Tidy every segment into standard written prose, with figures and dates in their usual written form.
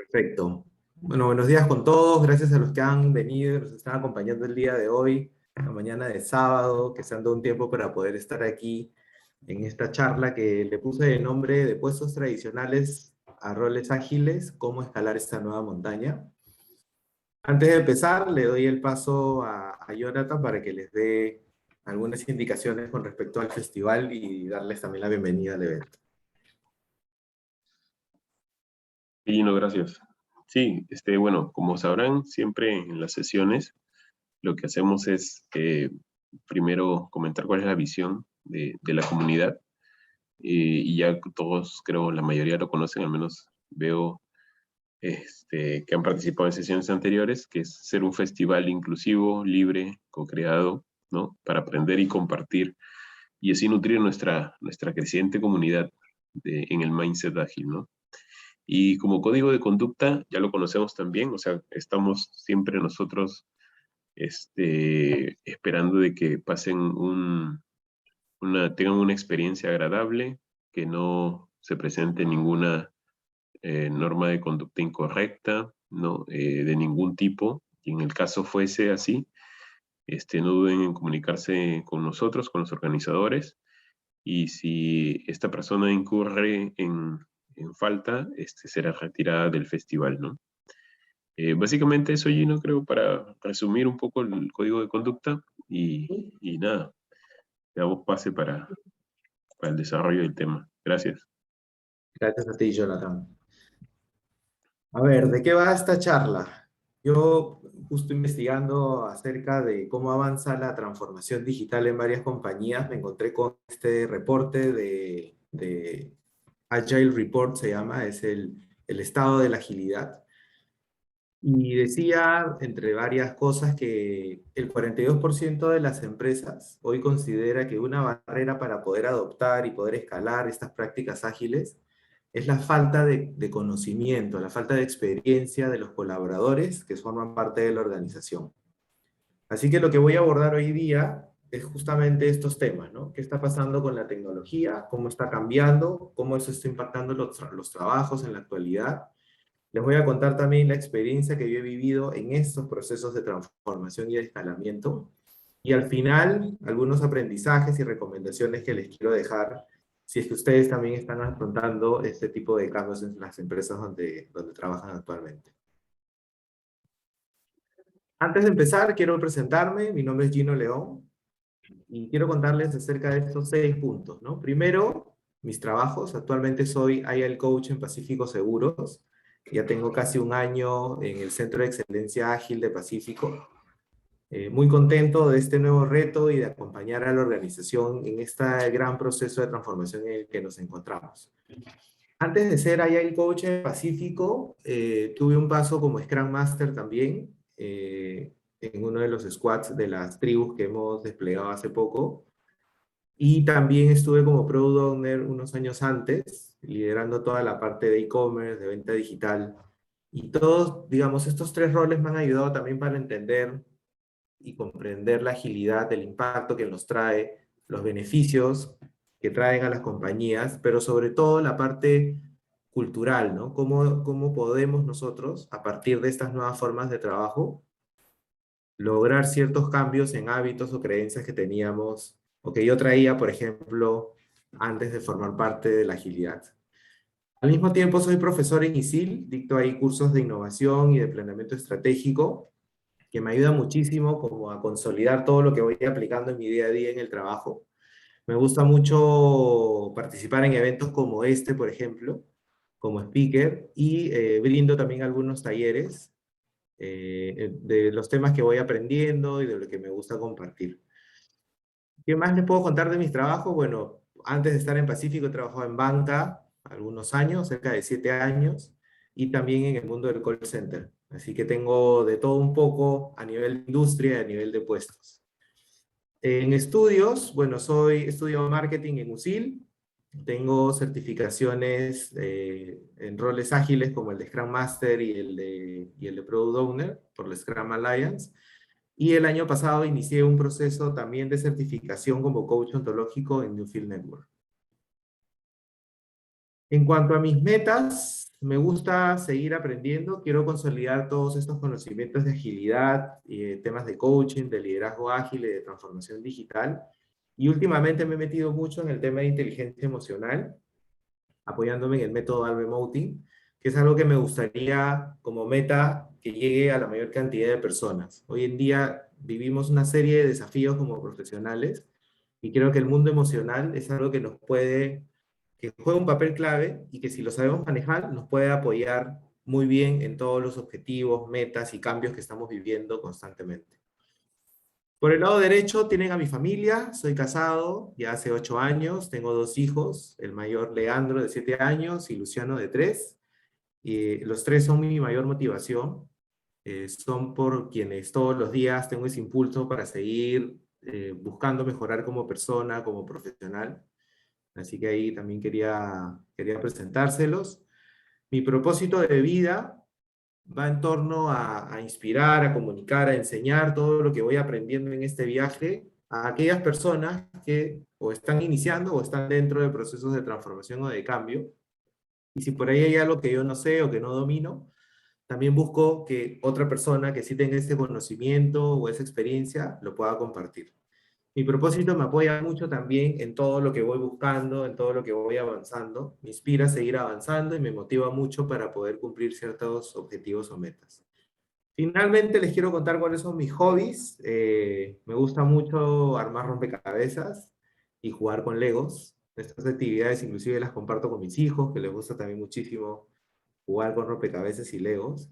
Perfecto. Bueno, buenos días con todos. Gracias a los que han venido, nos están acompañando el día de hoy, la mañana de sábado, que se han dado un tiempo para poder estar aquí en esta charla que le puse de nombre de puestos tradicionales a roles ágiles, cómo escalar esta nueva montaña. Antes de empezar, le doy el paso a Jonathan para que les dé algunas indicaciones con respecto al festival y darles también la bienvenida al evento. Sí, no, gracias. Sí, bueno, como sabrán, siempre en las sesiones lo que hacemos es primero comentar cuál es la visión de la comunidad y ya todos, creo, la mayoría lo conocen, al menos veo que han participado en sesiones anteriores, que es ser un festival inclusivo, libre, co-creado, ¿no? Para aprender y compartir y así nutrir nuestra creciente comunidad en el mindset ágil, ¿no? Y como código de conducta, ya lo conocemos también, o sea, estamos siempre nosotros esperando de que pasen tengan una experiencia agradable, que no se presente ninguna norma de conducta incorrecta, ¿no? De ningún tipo. Y en el caso fuese así, no duden en comunicarse con nosotros, con los organizadores, y si esta persona incurre en falta, será retirada del festival, ¿no? Básicamente eso, Gino, creo, para resumir un poco el código de conducta y nada, le damos pase para el desarrollo del tema. Gracias. Gracias a ti, Jonathan. A ver, ¿de qué va esta charla? Yo justo investigando acerca de cómo avanza la transformación digital en varias compañías, me encontré con este reporte de Agile Report, se llama, es el estado de la agilidad. Y decía, entre varias cosas, que el 42% de las empresas hoy considera que una barrera para poder adoptar y poder escalar estas prácticas ágiles es la falta de conocimiento, la falta de experiencia de los colaboradores que forman parte de la organización. Así que lo que voy a abordar hoy día es justamente estos temas, ¿no? ¿Qué está pasando con la tecnología? ¿Cómo está cambiando? ¿Cómo eso está impactando los trabajos en la actualidad? Les voy a contar también la experiencia que yo he vivido en estos procesos de transformación y de escalamiento. Y al final, algunos aprendizajes y recomendaciones que les quiero dejar si es que ustedes también están afrontando este tipo de cambios en las empresas donde trabajan actualmente. Antes de empezar, quiero presentarme. Mi nombre es Gino León y quiero contarles acerca de estos 6 puntos, ¿no? Primero, mis trabajos. Actualmente soy IL Coach en Pacífico Seguros. Ya tengo casi un año en el Centro de Excelencia Ágil de Pacífico. Muy contento de este nuevo reto y de acompañar a la organización en este gran proceso de transformación en el que nos encontramos. Antes de ser Agile Coach en Pacífico, tuve un paso como Scrum Master también, en uno de los squads de las tribus que hemos desplegado hace poco. Y también estuve como Product Owner unos años antes, liderando toda la parte de e-commerce, de venta digital. Y todos, digamos, estos 3 roles me han ayudado también para entender y comprender la agilidad, el impacto que nos trae, los beneficios que traen a las compañías, pero sobre todo la parte cultural, ¿no? ¿Cómo podemos nosotros, a partir de estas nuevas formas de trabajo, lograr ciertos cambios en hábitos o creencias que teníamos, o que yo traía, por ejemplo, antes de formar parte de la agilidad? Al mismo tiempo, soy profesor en ISIL, dicto ahí cursos de innovación y de planeamiento estratégico, que me ayuda muchísimo como a consolidar todo lo que voy aplicando en mi día a día en el trabajo. Me gusta mucho participar en eventos como este, por ejemplo, como speaker, y brindo también algunos talleres de los temas que voy aprendiendo y de lo que me gusta compartir. ¿Qué más les puedo contar de mis trabajos? Bueno, antes de estar en Pacífico he trabajado en banca algunos años, cerca de 7 años, y también en el mundo del call center. Así que tengo de todo un poco a nivel de industria y a nivel de puestos. En estudios, bueno, estudio marketing en USIL, tengo certificaciones en roles ágiles como el de Scrum Master y el de Product Owner por la Scrum Alliance. Y el año pasado inicié un proceso también de certificación como coach ontológico en Newfield Network. En cuanto a mis metas, me gusta seguir aprendiendo. Quiero consolidar todos estos conocimientos de agilidad, y temas de coaching, de liderazgo ágil y de transformación digital. Y últimamente me he metido mucho en el tema de inteligencia emocional, apoyándome en el método Albemoting, que es algo que me gustaría como meta que llegue a la mayor cantidad de personas. Hoy en día vivimos una serie de desafíos como profesionales y creo que el mundo emocional es algo que nos puede, que juega un papel clave y que si lo sabemos manejar nos puede apoyar muy bien en todos los objetivos, metas y cambios que estamos viviendo constantemente. Por el lado derecho tienen a mi familia, soy casado ya hace 8 años, tengo 2 hijos, el mayor Leandro de 7 años y Luciano de 3. Y los tres son mi mayor motivación, son por quienes todos los días tengo ese impulso para seguir buscando mejorar como persona, como profesional. Así que ahí también quería presentárselos. Mi propósito de vida va en torno a inspirar, a comunicar, a enseñar todo lo que voy aprendiendo en este viaje a aquellas personas que o están iniciando o están dentro de procesos de transformación o de cambio. Y si por ahí hay algo que yo no sé o que no domino, también busco que otra persona que sí tenga ese conocimiento o esa experiencia lo pueda compartir. Mi propósito me apoya mucho también en todo lo que voy buscando, en todo lo que voy avanzando. Me inspira a seguir avanzando y me motiva mucho para poder cumplir ciertos objetivos o metas. Finalmente les quiero contar cuáles son mis hobbies. Me gusta mucho armar rompecabezas y jugar con Legos. Estas actividades inclusive las comparto con mis hijos, que les gusta también muchísimo jugar con rompecabezas y Legos.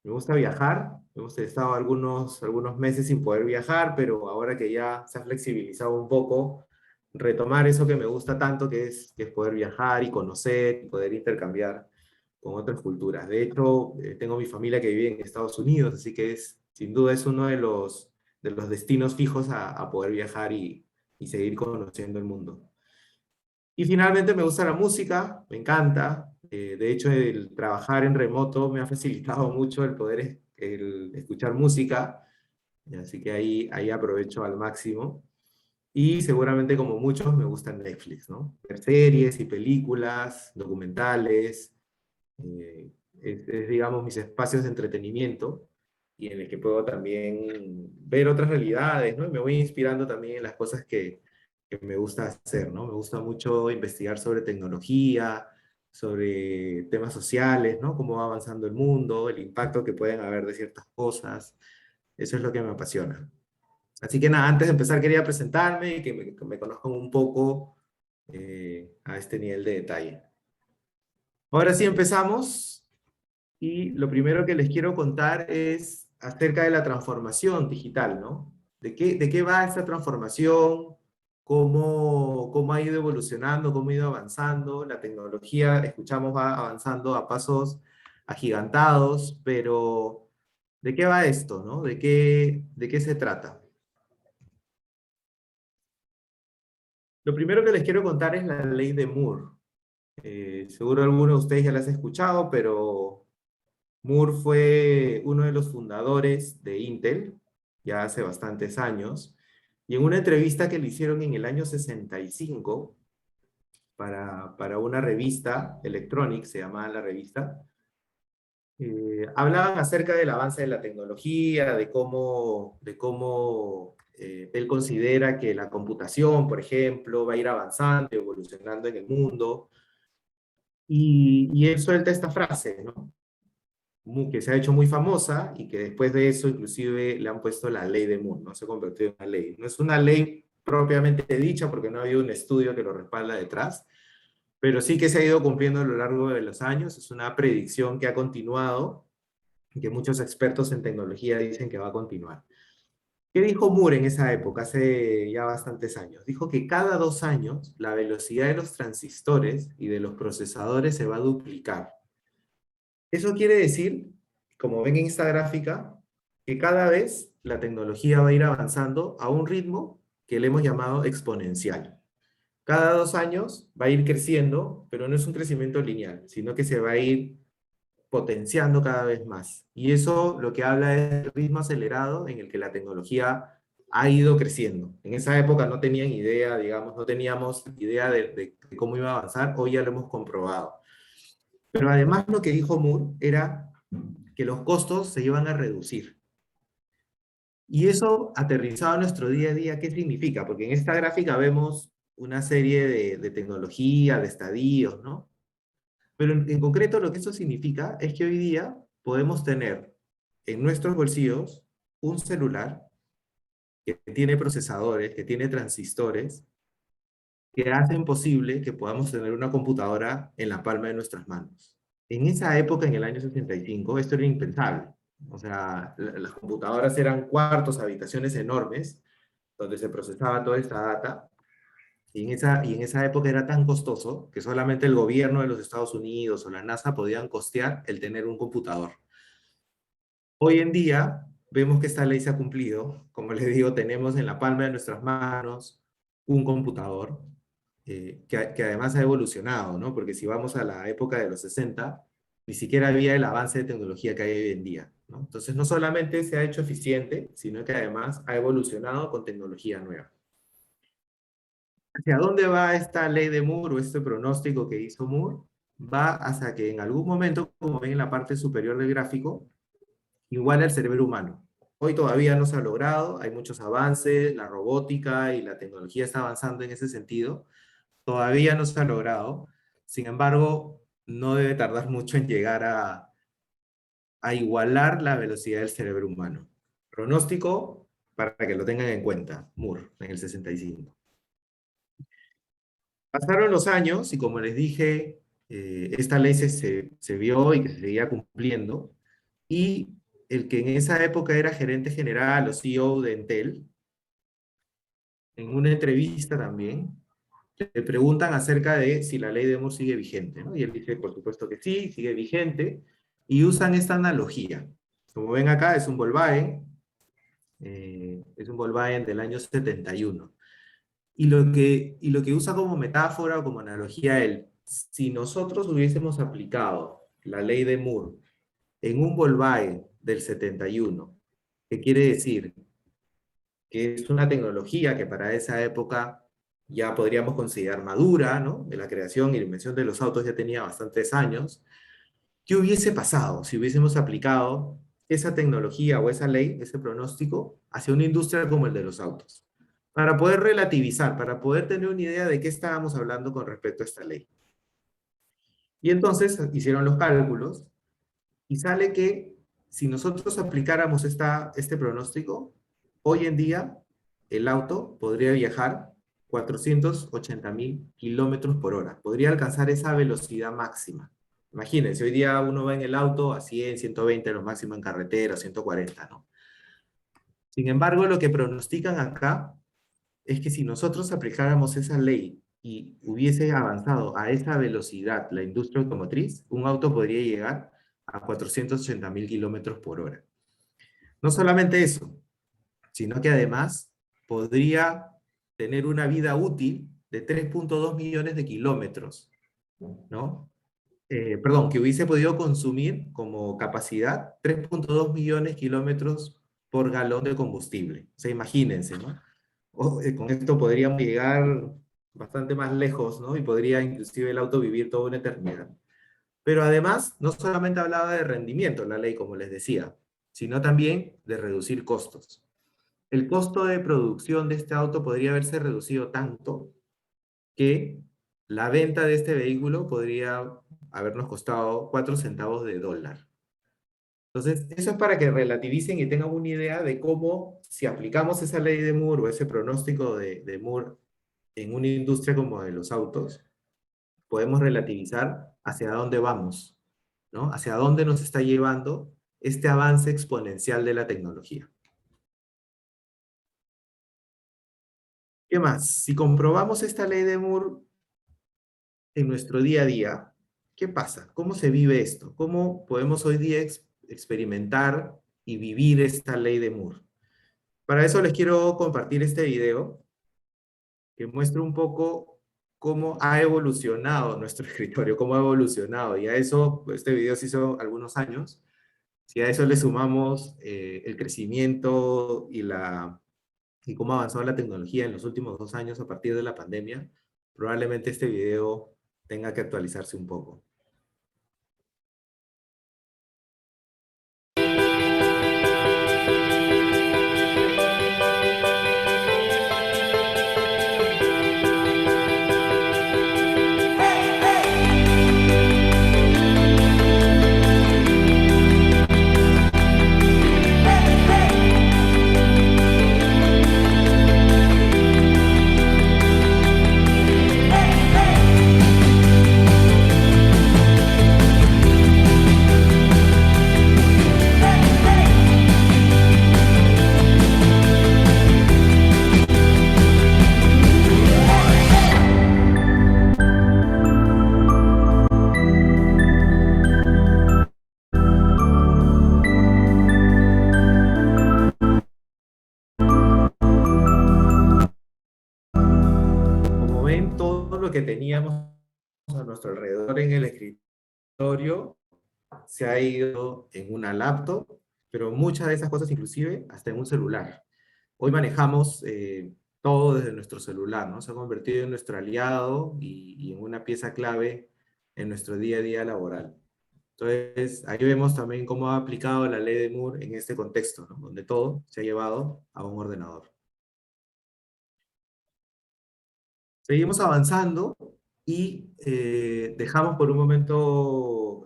Me gusta viajar, hemos estado algunos meses sin poder viajar, pero ahora que ya se ha flexibilizado un poco, retomar eso que me gusta tanto, que es poder viajar y conocer, y poder intercambiar con otras culturas. De hecho, tengo mi familia que vive en Estados Unidos, así que sin duda es uno de los destinos fijos a poder viajar y seguir conociendo el mundo. Y finalmente me gusta la música, me encanta. De hecho, el trabajar en remoto me ha facilitado mucho el poder el escuchar música, así que ahí aprovecho al máximo. Y seguramente como muchos me gusta Netflix, ¿no? Ver series y películas, documentales, digamos, mis espacios de entretenimiento y en el que puedo también ver otras realidades, ¿no? Y me voy inspirando también en las cosas que me gusta hacer, ¿no? Me gusta mucho investigar sobre tecnología, sobre temas sociales, ¿no? Cómo va avanzando el mundo, el impacto que pueden haber de ciertas cosas. Eso es lo que me apasiona. Así que nada, antes de empezar quería presentarme y que me conozcan un poco a este nivel de detalle. Ahora sí empezamos. Y lo primero que les quiero contar es acerca de la transformación digital, ¿no? ¿De qué va esta transformación? ¿Cómo ha ido evolucionando? ¿Cómo ha ido avanzando? La tecnología, escuchamos, va avanzando a pasos agigantados, pero ¿de qué va esto, no? ¿De qué se trata? Lo primero que les quiero contar es la ley de Moore. Seguro alguno de ustedes ya la has escuchado, pero Moore fue uno de los fundadores de Intel, ya hace bastantes años, y en una entrevista que le hicieron en el año 65 para una revista, Electronics se llamaba la revista, hablaban acerca del avance de la tecnología, de cómo él considera que la computación, por ejemplo, va a ir avanzando y evolucionando en el mundo, y él suelta esta frase, ¿no? Que se ha hecho muy famosa y que después de eso inclusive le han puesto la ley de Moore, ¿no? Se ha convertido en una ley. No es una ley propiamente dicha porque no ha habido un estudio que lo respalda detrás, pero sí que se ha ido cumpliendo a lo largo de los años. Es una predicción que ha continuado y que muchos expertos en tecnología dicen que va a continuar. ¿Qué dijo Moore en esa época, hace ya bastantes años? Dijo que cada 2 años la velocidad de los transistores y de los procesadores se va a duplicar. Eso quiere decir, como ven en esta gráfica, que cada vez la tecnología va a ir avanzando a un ritmo que le hemos llamado exponencial. Cada 2 años va a ir creciendo, pero no es un crecimiento lineal, sino que se va a ir potenciando cada vez más. Y eso lo que habla es el ritmo acelerado en el que la tecnología ha ido creciendo. En esa época no tenían idea, digamos, no teníamos idea de cómo iba a avanzar, hoy ya lo hemos comprobado. Pero además lo que dijo Moore era que los costos se iban a reducir. Y eso aterrizado a nuestro día a día, ¿qué significa? Porque en esta gráfica vemos una serie de tecnología, de estadios, ¿no? Pero en concreto lo que eso significa es que hoy día podemos tener en nuestros bolsillos un celular que tiene procesadores, que tiene transistores, que hacen posible que podamos tener una computadora en la palma de nuestras manos. En esa época, en el año 65, esto era impensable. O sea, las computadoras eran cuartos, habitaciones enormes, donde se procesaba toda esta data, y en esa época era tan costoso que solamente el gobierno de los Estados Unidos o la NASA podían costear el tener un computador. Hoy en día vemos que esta ley se ha cumplido. Como les digo, tenemos en la palma de nuestras manos un computador que además ha evolucionado, ¿no? Porque si vamos a la época de los 60, ni siquiera había el avance de tecnología que hay hoy en día, ¿no? Entonces no solamente se ha hecho eficiente, sino que además ha evolucionado con tecnología nueva. ¿Hacia dónde va esta ley de Moore o este pronóstico que hizo Moore? Va hasta que en algún momento, como ven en la parte superior del gráfico, igual al cerebro humano. Hoy todavía no se ha logrado, hay muchos avances, la robótica y la tecnología está avanzando en ese sentido, todavía no se ha logrado, sin embargo, no debe tardar mucho en llegar a igualar la velocidad del cerebro humano. Pronóstico para que lo tengan en cuenta, Moore, en el 65. Pasaron los años y como les dije, esta ley se vio y que se seguía cumpliendo, y el que en esa época era gerente general o CEO de Entel, en una entrevista también, le preguntan acerca de si la ley de Moore sigue vigente, ¿no? Y él dice, por supuesto que sí, sigue vigente, y usan esta analogía. Como ven acá, es un Volkswagen del año 71. Y lo que usa como metáfora o como analogía él, si nosotros hubiésemos aplicado la ley de Moore en un Volkswagen del 71, ¿qué quiere decir? Que es una tecnología que para esa época ya podríamos considerar madura, ¿no? De la creación y la invención de los autos ya tenía bastantes años. ¿Qué hubiese pasado si hubiésemos aplicado esa tecnología o esa ley, ese pronóstico, hacia una industria como el de los autos? Para poder relativizar, para poder tener una idea de qué estábamos hablando con respecto a esta ley. Y entonces hicieron los cálculos y sale que si nosotros aplicáramos este pronóstico, hoy en día el auto podría viajar 480.000 kilómetros por hora. Podría alcanzar esa velocidad máxima. Imagínense, hoy día uno va en el auto a 100, 120, lo máximo en carretera, 140, ¿no? Sin embargo, lo que pronostican acá es que si nosotros aplicáramos esa ley y hubiese avanzado a esa velocidad la industria automotriz, un auto podría llegar a 480.000 kilómetros por hora. No solamente eso, sino que además podría tener una vida útil de 3.2 millones de kilómetros, ¿no? Perdón, que hubiese podido consumir como capacidad 3.2 millones de kilómetros por galón de combustible. O sea, imagínense, ¿no? Con esto podríamos llegar bastante más lejos, ¿no? Y podría inclusive el auto vivir toda una eternidad. Pero además, no solamente hablaba de rendimiento la ley, como les decía, sino también de reducir costos. El costo de producción de este auto podría haberse reducido tanto que la venta de este vehículo podría habernos costado 4 centavos de dólar. Entonces, eso es para que relativicen y tengan una idea de cómo, si aplicamos esa ley de Moore o ese pronóstico de Moore en una industria como de los autos, podemos relativizar hacia dónde vamos, ¿no? Hacia dónde nos está llevando este avance exponencial de la tecnología. ¿Qué más? Si comprobamos esta ley de Moore en nuestro día a día, ¿qué pasa? ¿Cómo se vive esto? ¿Cómo podemos hoy día experimentar y vivir esta ley de Moore? Para eso les quiero compartir este video que muestra un poco cómo ha evolucionado nuestro escritorio, cómo ha evolucionado. Y a eso, este video se hizo algunos años. Si a eso le sumamos el crecimiento y y cómo ha avanzado la tecnología en los últimos 2 años a partir de la pandemia, probablemente este video tenga que actualizarse un poco. Como ven, todo lo que teníamos a nuestro alrededor en el escritorio se ha ido en una laptop, pero muchas de esas cosas inclusive hasta en un celular. Hoy manejamos todo desde nuestro celular, ¿no? Se ha convertido en nuestro aliado y en una pieza clave en nuestro día a día laboral. Entonces, ahí vemos también cómo ha aplicado la ley de Moore en este contexto, ¿no? Donde todo se ha llevado a un ordenador. Seguimos avanzando y dejamos por un momento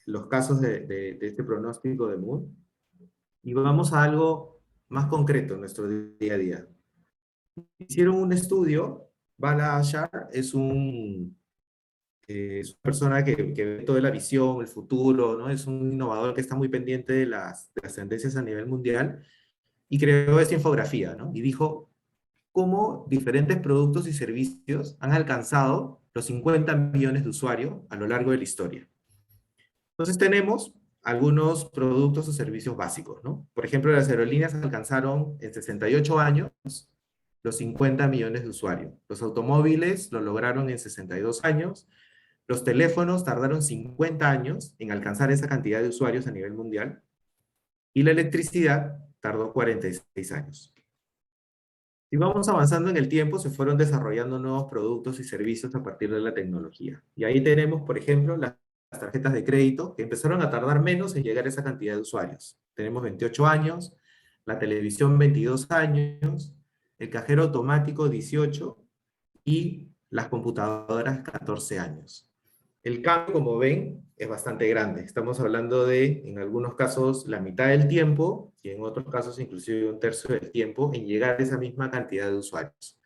los casos de este pronóstico de Moore y vamos a algo más concreto en nuestro día a día. Hicieron un estudio. Bala Ashar es una persona que ve toda la visión, el futuro, ¿no? Es un innovador que está muy pendiente de las tendencias a nivel mundial y creó esta infografía, ¿no? Y dijo cómo diferentes productos y servicios han alcanzado los 50 millones de usuarios a lo largo de la historia. Entonces tenemos algunos productos o servicios básicos, ¿no? Por ejemplo, las aerolíneas alcanzaron en 68 años los 50 millones de usuarios. Los automóviles lo lograron en 62 años. Los teléfonos tardaron 50 años en alcanzar esa cantidad de usuarios a nivel mundial. Y la electricidad tardó 46 años. Y vamos avanzando en el tiempo, se fueron desarrollando nuevos productos y servicios a partir de la tecnología. Y ahí tenemos, por ejemplo, las tarjetas de crédito, que empezaron a tardar menos en llegar a esa cantidad de usuarios. Tenemos 28 años, la televisión 22 años, el cajero automático 18 y las computadoras 14 años. El cambio, como ven, es bastante grande. Estamos hablando de, en algunos casos, la mitad del tiempo y en otros casos inclusive un tercio del tiempo en llegar a esa misma cantidad de usuarios.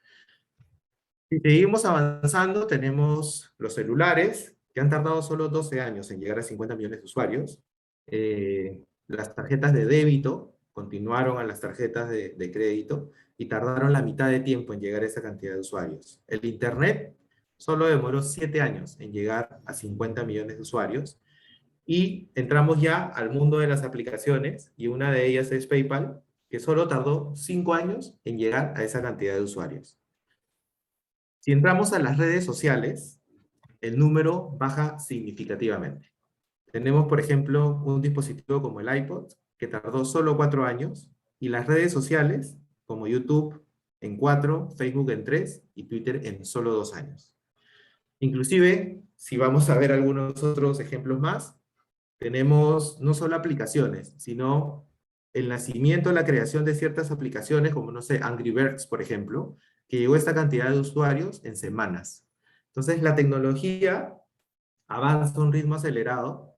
Si seguimos avanzando, tenemos los celulares, que han tardado solo 12 años en llegar a 50 millones de usuarios. Las tarjetas de débito continuaron a las tarjetas de crédito y tardaron la mitad de tiempo en llegar a esa cantidad de usuarios. El Internet solo demoró 7 años en llegar a 50 millones de usuarios. Y entramos ya al mundo de las aplicaciones, y una de ellas es PayPal, que solo tardó 5 años en llegar a esa cantidad de usuarios. Si entramos a las redes sociales, el número baja significativamente. Tenemos, por ejemplo, un dispositivo como el iPod, que tardó solo 4 años, y las redes sociales, como YouTube, en 4, Facebook en 3, y Twitter en solo 2 años. Inclusive, si vamos a ver algunos otros ejemplos más, tenemos no solo aplicaciones, sino el nacimiento, la creación de ciertas aplicaciones, como, no sé, Angry Birds, por ejemplo, que llegó a esta cantidad de usuarios en semanas. Entonces, la tecnología avanza a un ritmo acelerado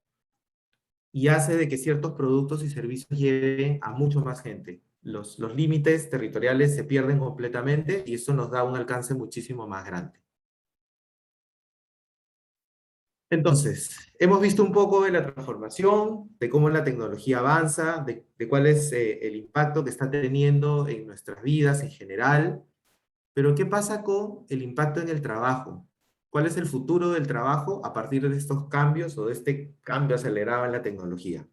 y hace de que ciertos productos y servicios lleguen a mucho más gente. Los límites territoriales se pierden completamente y eso nos da un alcance muchísimo más grande. Entonces, hemos visto un poco de la transformación, de cómo la tecnología avanza, de cuál es el impacto que está teniendo en nuestras vidas en general, pero ¿qué pasa con el impacto en el trabajo? ¿Cuál es el futuro del trabajo a partir de estos cambios o de este cambio acelerado en la tecnología?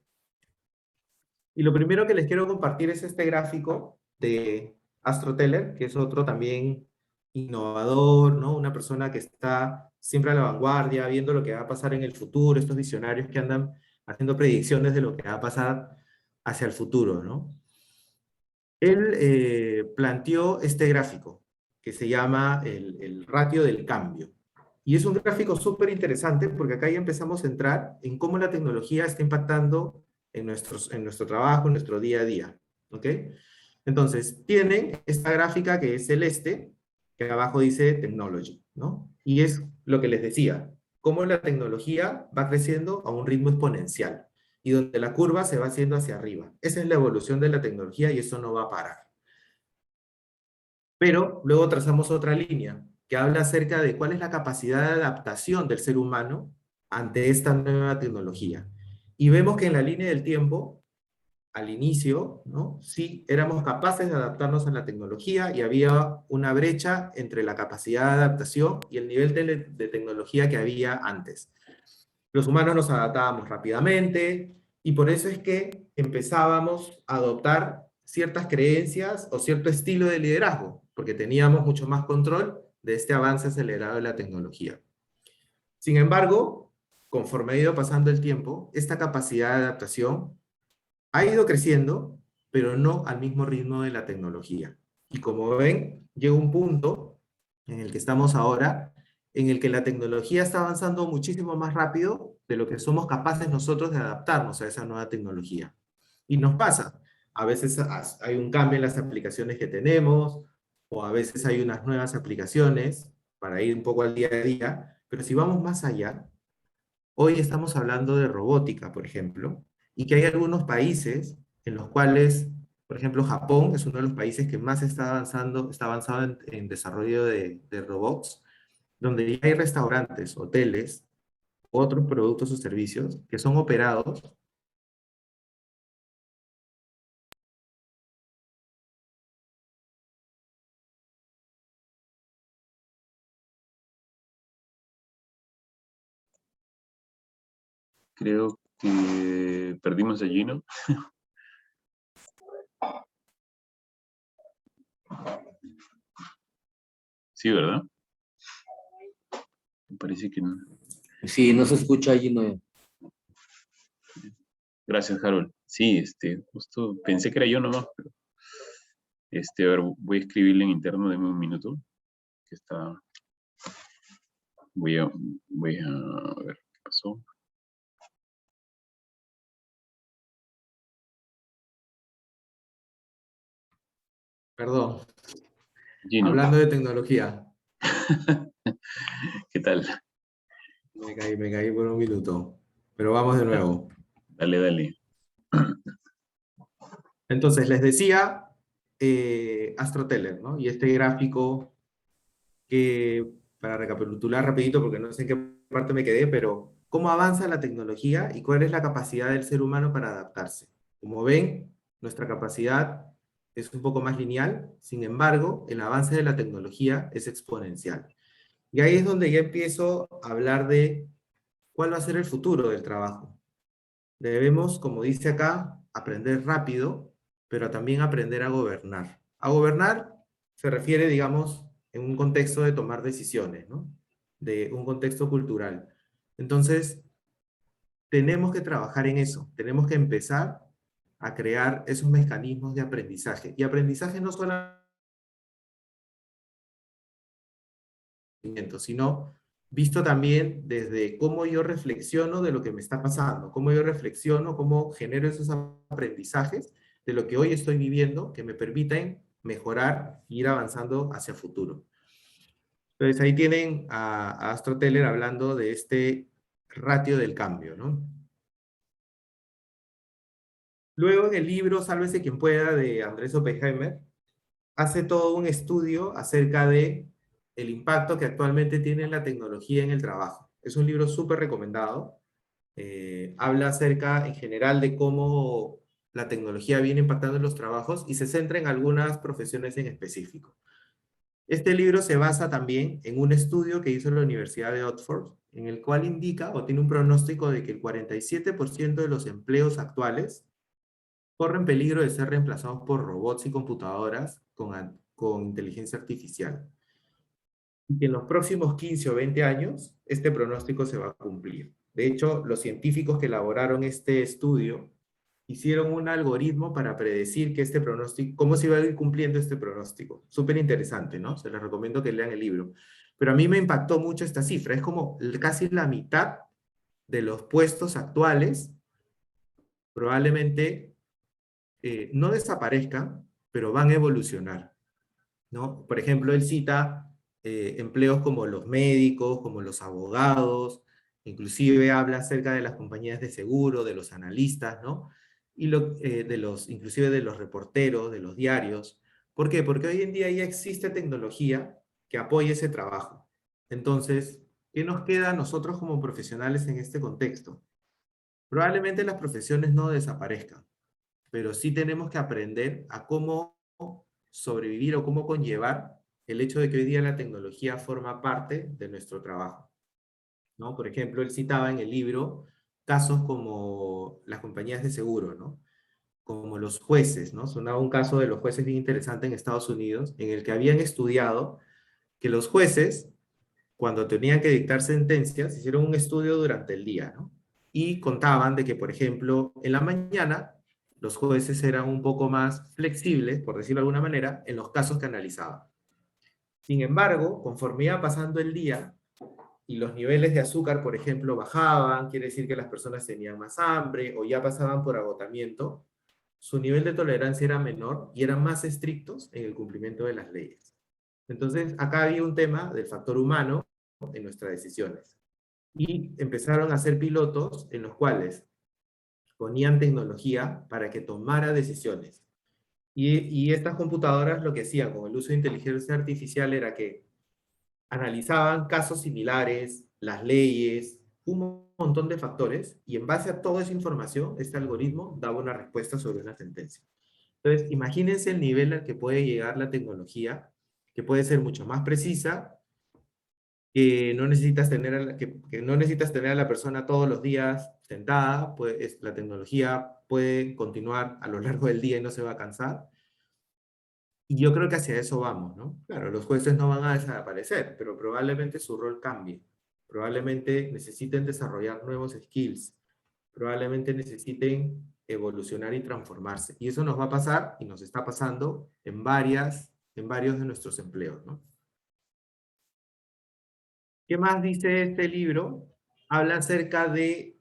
Y lo primero que les quiero compartir es este gráfico de Astro Teller, que es otro también innovador, ¿no? Una persona que está siempre a la vanguardia, viendo lo que va a pasar en el futuro, estos visionarios que andan haciendo predicciones de lo que va a pasar hacia el futuro, ¿no? Él planteó este gráfico, que se llama el ratio del cambio. Y es un gráfico súper interesante porque acá ya empezamos a entrar en cómo la tecnología está impactando en nuestro trabajo, en nuestro día a día. ¿Ok? Entonces, tienen esta gráfica que es celeste, que abajo dice technology, ¿no? Y es lo que les decía, cómo la tecnología va creciendo a un ritmo exponencial y donde la curva se va haciendo hacia arriba. Esa es la evolución de la tecnología y eso no va a parar. Pero luego trazamos otra línea que habla acerca de cuál es la capacidad de adaptación del ser humano ante esta nueva tecnología. Y vemos que en la línea del tiempo, al inicio, ¿no? Sí, éramos capaces de adaptarnos a la tecnología y había una brecha entre la capacidad de adaptación y el nivel de tecnología que había antes. Los humanos nos adaptábamos rápidamente y por eso es que empezábamos a adoptar ciertas creencias o cierto estilo de liderazgo, porque teníamos mucho más control de este avance acelerado de la tecnología. Sin embargo, conforme ha ido pasando el tiempo, esta capacidad de adaptación ha ido creciendo, pero no al mismo ritmo de la tecnología. Y como ven, llega un punto en el que estamos ahora, en el que la tecnología está avanzando muchísimo más rápido de lo que somos capaces nosotros de adaptarnos a esa nueva tecnología. Y nos pasa, a veces hay un cambio en las aplicaciones que tenemos, o a veces hay unas nuevas aplicaciones para ir un poco al día a día, pero si vamos más allá, hoy estamos hablando de robótica, por ejemplo, y que hay algunos países en los cuales, por ejemplo, Japón es uno de los países que más está avanzado en desarrollo de robots, donde ya hay restaurantes, hoteles, otros productos o servicios que son operados. Creo que perdimos a Gino. Sí, ¿verdad? Me parece que no. Sí, no se escucha allí, no. Gracias, Harold. Sí, justo pensé que era yo nomás, pero a ver, voy a escribirle en interno, deme un minuto, que está, voy a, voy a ver qué pasó. Perdón, Gino, hablando de tecnología. ¿qué tal? Me caí por un minuto, pero vamos de nuevo. Dale, dale. Entonces, les decía AstroTeller, ¿no? Y este gráfico que, para recapitular rapidito, porque no sé en qué parte me quedé, pero cómo avanza la tecnología y cuál es la capacidad del ser humano para adaptarse. Como ven, nuestra capacidad es un poco más lineal, sin embargo, el avance de la tecnología es exponencial. Y ahí es donde ya empiezo a hablar de cuál va a ser el futuro del trabajo. Debemos, como dice acá, aprender rápido, pero también aprender a gobernar. A gobernar se refiere, digamos, en un contexto de tomar decisiones, ¿no? De un contexto cultural. Entonces, tenemos que trabajar en eso. Tenemos que empezar a crear esos mecanismos de aprendizaje. Y aprendizaje no solamente, sino visto también desde cómo yo reflexiono de lo que me está pasando, cómo yo reflexiono, cómo genero esos aprendizajes de lo que hoy estoy viviendo que me permiten mejorar e ir avanzando hacia futuro. Entonces ahí tienen a Astro Teller hablando de este ratio del cambio, ¿no? Luego en el libro Sálvese quien pueda de Andrés Oppenheimer, hace todo un estudio acerca de el impacto que actualmente tiene la tecnología en el trabajo. Es un libro súper recomendado. Habla acerca en general de cómo la tecnología viene impactando en los trabajos y se centra en algunas profesiones en específico. Este libro se basa también en un estudio que hizo la Universidad de Oxford, en el cual indica o tiene un pronóstico de que el 47% de los empleos actuales corren peligro de ser reemplazados por robots y computadoras con inteligencia artificial. Y que en los próximos 15 o 20 años, este pronóstico se va a cumplir. De hecho, los científicos que elaboraron este estudio hicieron un algoritmo para predecir que este pronóstico, cómo se iba a ir cumpliendo este pronóstico. Súper interesante, ¿no? Se les recomiendo que lean el libro. Pero a mí me impactó mucho esta cifra. Es como casi la mitad de los puestos actuales probablemente no desaparezcan, pero van a evolucionar, ¿no? Por ejemplo, él cita empleos como los médicos, como los abogados, inclusive habla acerca de las compañías de seguro, de los analistas, ¿no? Y inclusive de los reporteros, de los diarios. ¿Por qué? Porque hoy en día ya existe tecnología que apoye ese trabajo. Entonces, ¿qué nos queda a nosotros como profesionales en este contexto? Probablemente las profesiones no desaparezcan, pero sí tenemos que aprender a cómo sobrevivir o cómo conllevar el hecho de que hoy día la tecnología forma parte de nuestro trabajo, ¿no? Por ejemplo, él citaba en el libro casos como las compañías de seguro, ¿no? Como los jueces, ¿no? Sonaba un caso de los jueces bien interesante en Estados Unidos, en el que habían estudiado que los jueces, cuando tenían que dictar sentencias, hicieron un estudio durante el día, ¿no? Y contaban de que, por ejemplo, en la mañana los jueces eran un poco más flexibles, por decirlo de alguna manera, en los casos que analizaban. Sin embargo, conforme iba pasando el día y los niveles de azúcar, por ejemplo, bajaban, quiere decir que las personas tenían más hambre o ya pasaban por agotamiento, su nivel de tolerancia era menor y eran más estrictos en el cumplimiento de las leyes. Entonces, acá había un tema del factor humano en nuestras decisiones. Y empezaron a hacer pilotos en los cuales ponían tecnología para que tomara decisiones. Y estas computadoras lo que hacían con el uso de inteligencia artificial era que analizaban casos similares, las leyes, un montón de factores, y en base a toda esa información, este algoritmo daba una respuesta sobre una sentencia. Entonces, imagínense el nivel al que puede llegar la tecnología, que puede ser mucho más precisa, que no necesitas tener que no necesitas tener a la persona todos los días sentada, pues la tecnología puede continuar a lo largo del día y no se va a cansar. Y yo creo que hacia eso vamos, ¿no? Claro, los jueces no van a desaparecer, pero probablemente su rol cambie. Probablemente necesiten desarrollar nuevos skills. Probablemente necesiten evolucionar y transformarse. Y eso nos va a pasar y nos está pasando en varios de nuestros empleos, ¿no? ¿Qué más dice este libro? Habla acerca de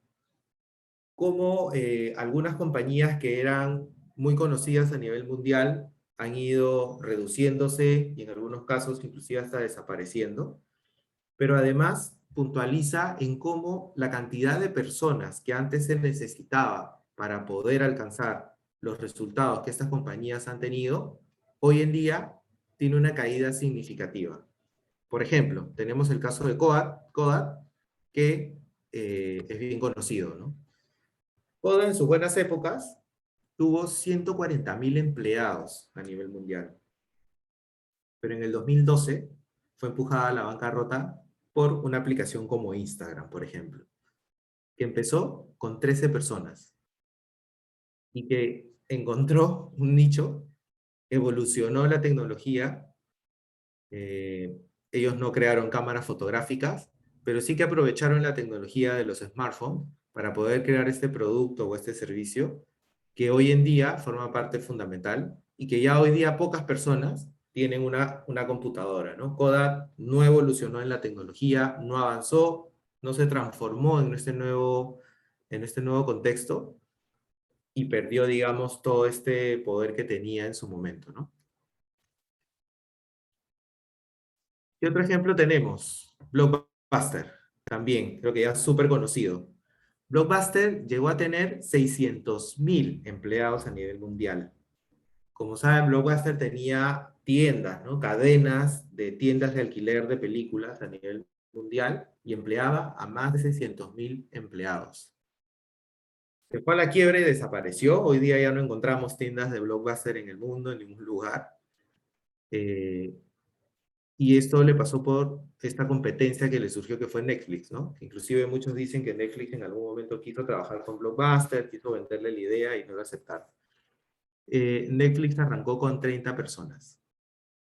cómo algunas compañías que eran muy conocidas a nivel mundial han ido reduciéndose y en algunos casos inclusive hasta desapareciendo, pero además puntualiza en cómo la cantidad de personas que antes se necesitaba para poder alcanzar los resultados que estas compañías han tenido, hoy en día tiene una caída significativa. Por ejemplo, tenemos el caso de Kodak que es bien conocido, ¿no? Kodak en sus buenas épocas tuvo 140.000 empleados a nivel mundial, pero en el 2012 fue empujada a la bancarrota por una aplicación como Instagram, por ejemplo, que empezó con 13 personas y que encontró un nicho, evolucionó la tecnología. Ellos no crearon cámaras fotográficas, pero sí que aprovecharon la tecnología de los smartphones para poder crear este producto o este servicio que hoy en día forma parte fundamental y que ya hoy día pocas personas tienen una computadora, ¿no? Kodak no evolucionó en la tecnología, no avanzó, no se transformó en este nuevo contexto y perdió, digamos, todo este poder que tenía en su momento, ¿no? ¿Qué otro ejemplo tenemos? Blockbuster, también, creo que ya es súper conocido. Blockbuster llegó a tener 600.000 empleados a nivel mundial. Como saben, Blockbuster tenía tiendas, ¿no? Cadenas de tiendas de alquiler de películas a nivel mundial y empleaba a más de 600.000 empleados. Se fue a la quiebra y desapareció. Hoy día ya no encontramos tiendas de Blockbuster en el mundo, en ningún lugar. Y esto le pasó por esta competencia que le surgió que fue Netflix, ¿no? Inclusive muchos dicen que Netflix en algún momento quiso trabajar con Blockbuster, quiso venderle la idea y no lo aceptaron. Netflix arrancó con 30 personas.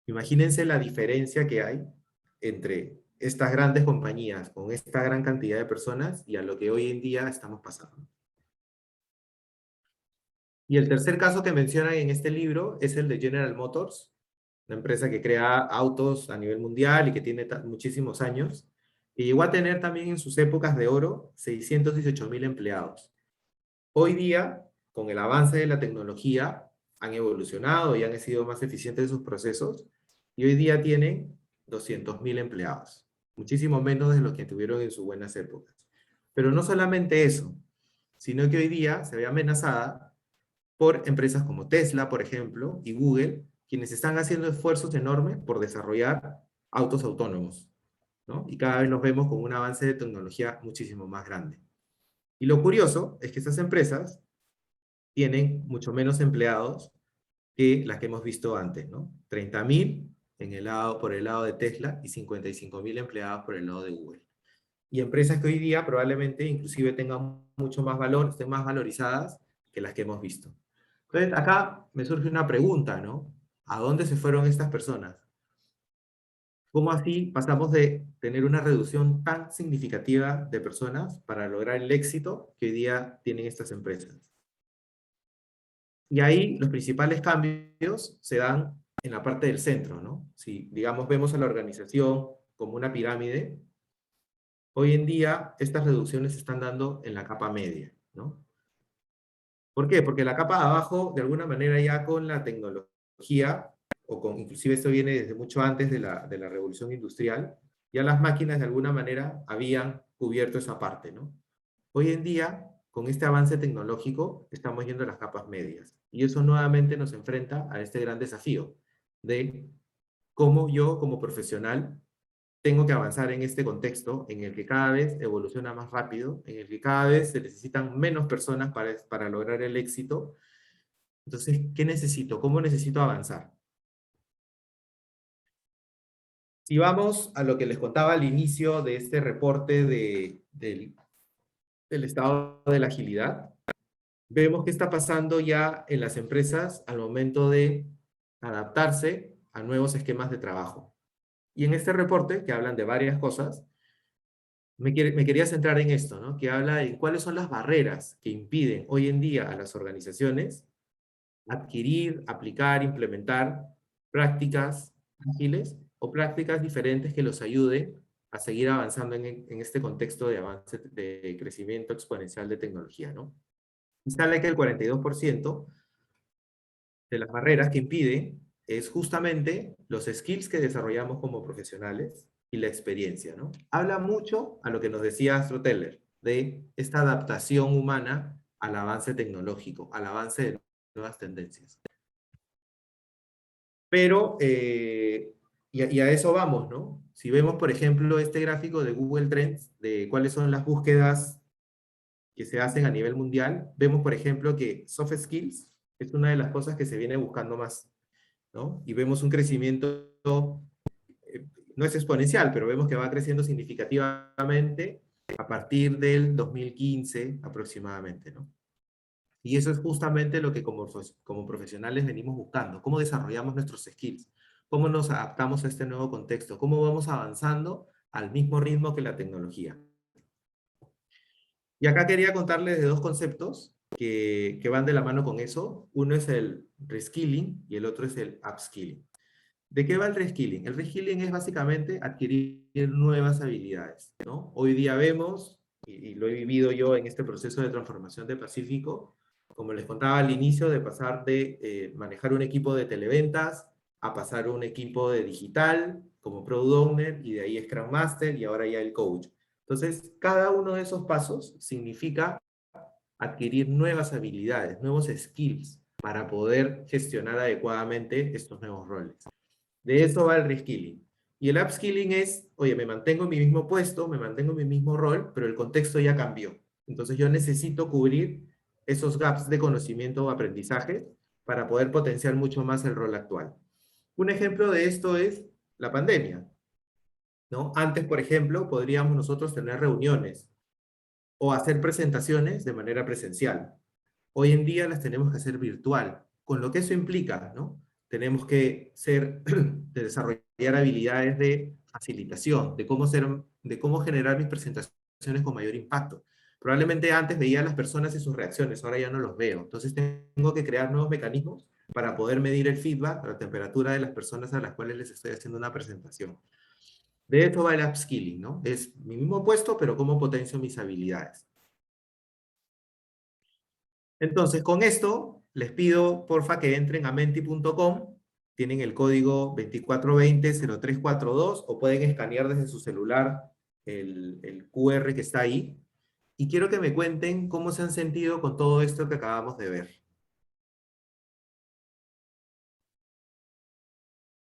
Imagínense la diferencia que hay entre estas grandes compañías con esta gran cantidad de personas y a lo que hoy en día estamos pasando. Y el tercer caso que mencionan en este libro es el de General Motors, una empresa que crea autos a nivel mundial y que tiene muchísimos años, y llegó a tener también en sus épocas de oro 618.000 empleados. Hoy día, con el avance de la tecnología, han evolucionado y han sido más eficientes en sus procesos, y hoy día tienen 200.000 empleados, muchísimo menos de lo que tuvieron en sus buenas épocas. Pero no solamente eso, sino que hoy día se ve amenazada por empresas como Tesla, por ejemplo, y Google, quienes están haciendo esfuerzos enormes por desarrollar autos autónomos, ¿no? Y cada vez nos vemos con un avance de tecnología muchísimo más grande. Y lo curioso es que estas empresas tienen mucho menos empleados que las que hemos visto antes, ¿no? 30.000 por el lado de Tesla y 55.000 empleados por el lado de Google. Y empresas que hoy día probablemente inclusive tengan mucho más valor, estén más valorizadas que las que hemos visto. Entonces, acá me surge una pregunta, ¿no? ¿A dónde se fueron estas personas? ¿Cómo así pasamos de tener una reducción tan significativa de personas para lograr el éxito que hoy día tienen estas empresas? Y ahí los principales cambios se dan en la parte del centro, ¿no? Si, digamos, vemos a la organización como una pirámide, hoy en día estas reducciones se están dando en la capa media, ¿no? ¿Por qué? Porque la capa de abajo, de alguna manera ya con la tecnología, inclusive esto viene desde mucho antes de la revolución industrial, ya las máquinas de alguna manera habían cubierto esa parte, ¿no? Hoy en día, con este avance tecnológico, estamos yendo a las capas medias. Y eso nuevamente nos enfrenta a este gran desafío de cómo yo, como profesional, tengo que avanzar en este contexto en el que cada vez evoluciona más rápido, en el que cada vez se necesitan menos personas para lograr el éxito. Entonces, ¿qué necesito? ¿Cómo necesito avanzar? Si vamos a lo que les contaba al inicio de este reporte del estado de la agilidad, vemos qué está pasando ya en las empresas al momento de adaptarse a nuevos esquemas de trabajo. Y en este reporte, que hablan de varias cosas, me quería centrar en esto, ¿no? Que habla de cuáles son las barreras que impiden hoy en día a las organizaciones adquirir, aplicar, implementar prácticas ágiles o prácticas diferentes que los ayuden a seguir avanzando en este contexto de avance, de crecimiento exponencial de tecnología, ¿no? Y sale que el 42% de las barreras que impiden es justamente los skills que desarrollamos como profesionales y la experiencia, ¿no? Habla mucho a lo que nos decía Astro Teller, de esta adaptación humana al avance tecnológico, al avance de nuevas tendencias. Pero, y a eso vamos, ¿no? Si vemos, por ejemplo, este gráfico de Google Trends, de cuáles son las búsquedas que se hacen a nivel mundial, vemos, por ejemplo, que soft skills es una de las cosas que se viene buscando más, ¿no? Y vemos un crecimiento, no es exponencial, pero vemos que va creciendo significativamente a partir del 2015 aproximadamente, ¿no? Y eso es justamente lo que como profesionales venimos buscando, cómo desarrollamos nuestros skills, cómo nos adaptamos a este nuevo contexto, cómo vamos avanzando al mismo ritmo que la tecnología. Y acá quería contarles de dos conceptos que van de la mano con eso. Uno es el reskilling y el otro es el upskilling. ¿De qué va el reskilling? El reskilling es básicamente adquirir nuevas habilidades, ¿no? Hoy día vemos, y lo he vivido yo en este proceso de transformación de Pacífico, como les contaba al inicio, de pasar de manejar un equipo de televentas a pasar un equipo de digital como Product Owner y de ahí Scrum Master y ahora ya el coach. Entonces, cada uno de esos pasos significa adquirir nuevas habilidades, nuevos skills para poder gestionar adecuadamente estos nuevos roles. De eso va el reskilling. Y el upskilling es, oye, me mantengo en mi mismo puesto, me mantengo en mi mismo rol, pero el contexto ya cambió. Entonces yo necesito cubrir esos gaps de conocimiento o aprendizaje para poder potenciar mucho más el rol actual. Un ejemplo de esto es la pandemia, ¿no? Antes, por ejemplo, podríamos nosotros tener reuniones o hacer presentaciones de manera presencial. Hoy en día las tenemos que hacer virtual, con lo que eso implica, ¿no? Tenemos que de desarrollar habilidades de facilitación, de cómo generar mis presentaciones con mayor impacto. Probablemente antes veía a las personas y sus reacciones, ahora ya no los veo. Entonces tengo que crear nuevos mecanismos para poder medir el feedback, la temperatura de las personas a las cuales les estoy haciendo una presentación. De esto va el upskilling, ¿no? Es mi mismo puesto, pero cómo potencio mis habilidades. Entonces, con esto, les pido, porfa, que entren a menti.com, tienen el código 2420-0342, o pueden escanear desde su celular el QR que está ahí, y quiero que me cuenten cómo se han sentido con todo esto que acabamos de ver.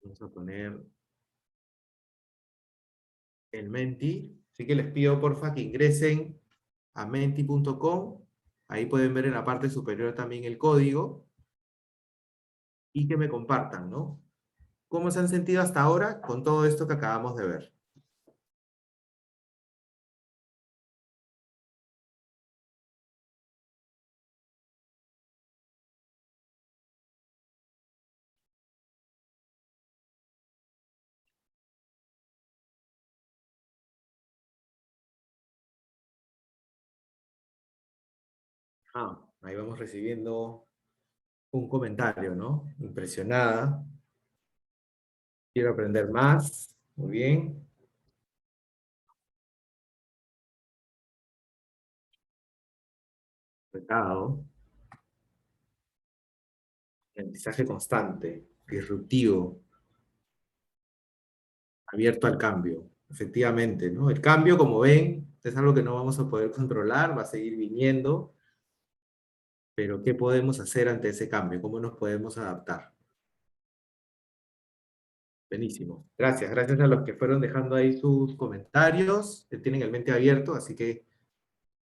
Vamos a poner el Menti, así que les pido, porfa, que ingresen a menti.com, ahí pueden ver en la parte superior también el código, y que me compartan, ¿no? ¿Cómo se han sentido hasta ahora con todo esto que acabamos de ver? Ahí vamos recibiendo un comentario, ¿no? Impresionada. Quiero aprender más. Muy bien. Retado. Aprendizaje constante, disruptivo, abierto al cambio. Efectivamente, ¿no? El cambio, como ven, es algo que no vamos a poder controlar, va a seguir viniendo, pero ¿qué podemos hacer ante ese cambio? ¿Cómo nos podemos adaptar? Buenísimo. Gracias. Gracias a los que fueron dejando ahí sus comentarios. Tienen el mente abierto, así que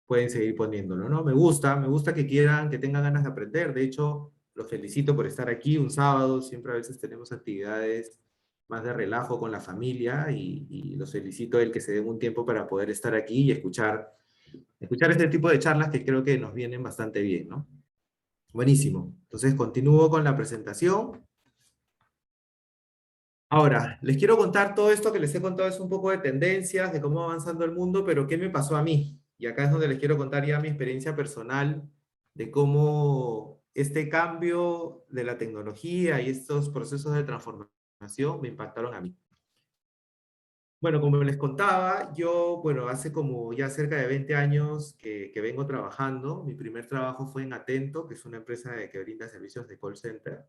pueden seguir poniéndolo, ¿no? Me gusta que quieran, que tengan ganas de aprender. De hecho, los felicito por estar aquí un sábado. Siempre a veces tenemos actividades más de relajo con la familia y los felicito el que se den un tiempo para poder estar aquí y escuchar este tipo de charlas que creo que nos vienen bastante bien, ¿no? Buenísimo. Entonces, continúo con la presentación. Ahora, les quiero contar todo esto que les he contado, es un poco de tendencias, de cómo va avanzando el mundo, pero ¿qué me pasó a mí? Y acá es donde les quiero contar ya mi experiencia personal de cómo este cambio de la tecnología y estos procesos de transformación me impactaron a mí. Bueno, como les contaba, yo, bueno, hace como ya cerca de 20 años que vengo trabajando. Mi primer trabajo fue en Atento, que es una empresa que brinda servicios de call center.